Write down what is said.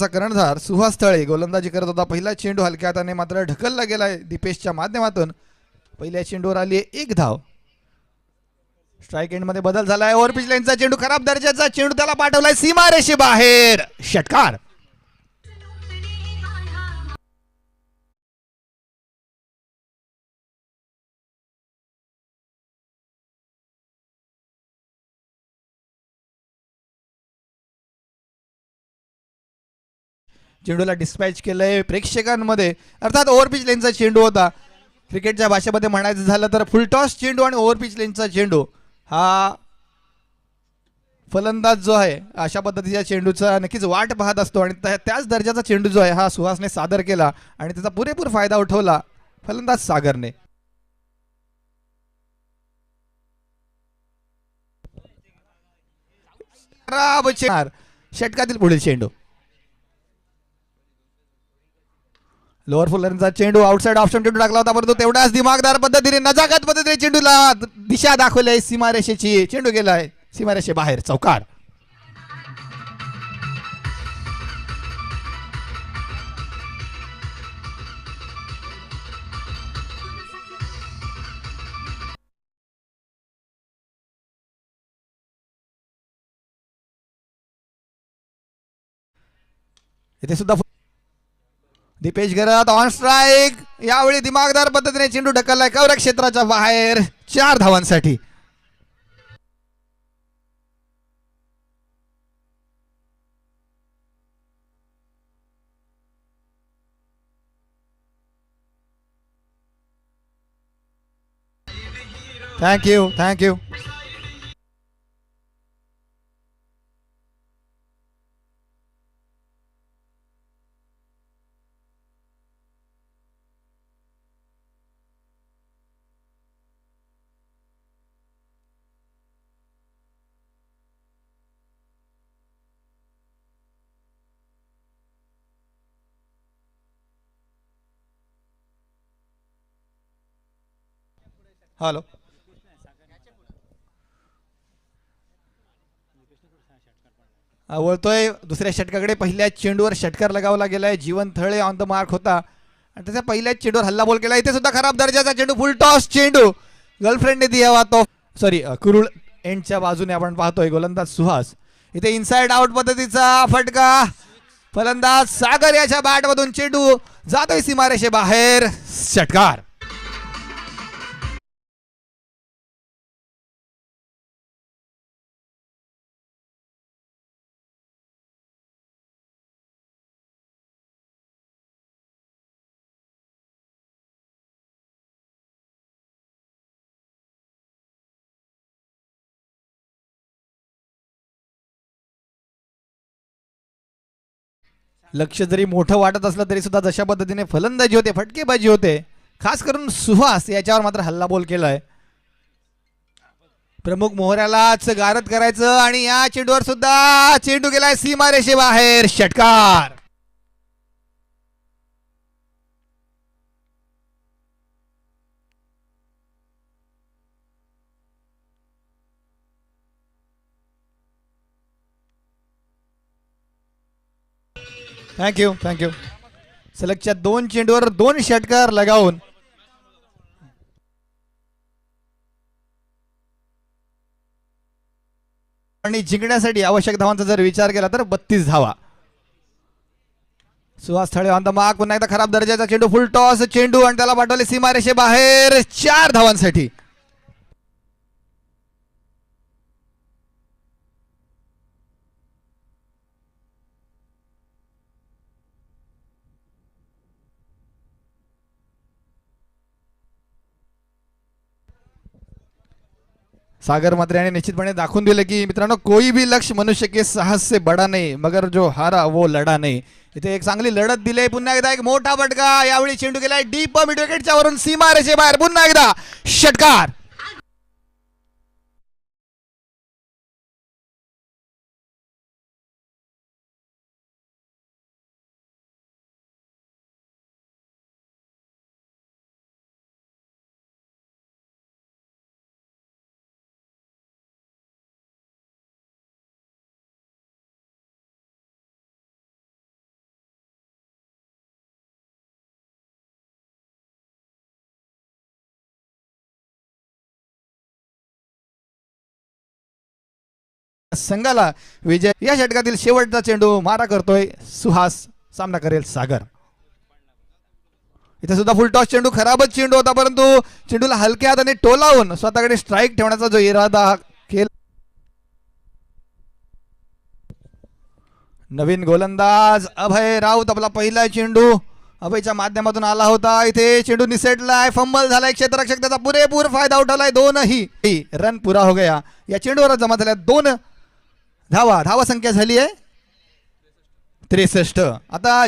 कर्णधार सुहास तळे गोलंदाजी करत होता. पहिला चेंडू हलक्या हाताने मात्र ढकलला गेलाय दीपेशच्या माध्यमातून. पहिल्या चेंडूवर आली एक धाव. स्ट्राईक एंड मध्ये बदल झालाय. ओव्हरपिच लाईनचा चेंडू खराब दर्जाचा चेंडू त्याला पाठवलाय सीमारेषे बाहेर. षटकार. चेंडूला डिस्पॅच केलंय प्रेक्षकांमध्ये. अर्थात ओव्हरपिच लेनचा चेंडू होता. क्रिकेटच्या भाषेमध्ये म्हणायचं झालं तर फुलटॉस चेंडू आणि ओव्हरपिच लेनचा चेंडू हा फलंदाज जो आहे अशा पद्धतीच्या चेंडूचा नक्कीच वाट पाहत असतो आणि त्याच दर्जाचा चेंडू जो आहे हा सुहासने सादर केला आणि त्याचा पुरेपूर फायदा उठवला फलंदाज सागरने. षटकातील पुढील चेंडू लोअर फुलरचा चेंडू आउटसाइड ऑप्शन चेंडू टाकला होता परंतु तेवढाच दिमागदार पद्धतीने नजाकत पद्धतीने चेंडूला दिशा दाखवली सीमारेषेची. चेंडू गेलाय सीमारेषे बाहेर. चौकार. इथे सुद्धा दीपेश घरात ऑन स्ट्राईक. यावेळी दिमागदार पद्धतीने चेंडू ढकललाय कव्हर क्षेत्राच्या बाहेर. 4 धावांसाठी. Thank you thank you. हॅलो. वळतोय दुसऱ्या षटकाकडे. पहिल्या चेंडूवर षटकार लगावला गेलाय. Jeevan Thale on the mark होता आणि त्याच्या पहिल्याच चेंडूवर हल्ला बॉल केला. इथे सुद्धा खराब दर्जाचा चेंडू फुल टॉस चेंडू गर्लफ्रेंडने दिया तो सॉरी कुरुळ एंडच्या बाजूने आपण पाहतोय गोलंदाज सुहास. इथे इनसाइड आउट पद्धतीचा फटका. फलंदाज सागर याच्या बॅटमधून चेंडू जातोय सीमारेषे बाहेर. षटकार. लक्ष जरी मोठं वाटत असलं तरी सुद्धा जशा पद्धतीने फलंदाजी होते फटकेबाजी होते खास करून सुहास याच्यावर मात्र हल्ला बोल केलाय. प्रमुख मोहऱ्यालाच गारद करायचं आणि या चेंडूवर सुद्धा चेंडू गेलाय सीमारेषे बाहेर. षटकार. Thank you thank you. सलगच्या 2 चेंडूवर 2 षटकार लगावून आणि जिंकण्यासाठी आवश्यक धावांचा जर विचार केला तर 32 धावा. Suhas Thale on the mark. पुन्हा एकदा खराब दर्जाचा चेंडू फुल टॉस चेंडू आणि त्याला पाठवले सीमारेषे बाहेर. 4 धावांसाठी. सागर मात्र याने निश्चितपणे दाखवून दिले की मित्रांनो कोई भी लक्ष्य मनुष्य के साहस से बडा नाही मगर जो हारा वो लढा नाही. इथे एक चांगली लढत दिली. पुन्हा एकदा एक मोठा फटका. यावेळी चेंडू गेलाय डीप मिड विकेटच्या वरून सीमारेषे बाहेर. पुन्हा एकदा षटकार. संघाला विजय. या षटकातील शेवटचा चेंडू मारा करतोय सुहास, सामना करेल सागर. इथे सुद्धा फुल टॉस चेंडू, खराबच चेंडू होता परंतु चेंडूला हलक्या हाताने टोलावून स्वतःकडे स्ट्राईक ठेवण्याचा जो इरादा केला. नवीन गोलंदाज अभय राऊत, आपला पहिला चेंडू अभयच्या माध्यमातून आला होता. इथे चेंडू निसटलाय, फंबल झालाय, क्षेत्ररक्षक त्याचा पुरेपूर फायदा उठवलाय. 2 रन पुरा हो गया. या चेंडूवर जमा झाल्या 2 धावा. धावा संख्या झाली आहे 63. आता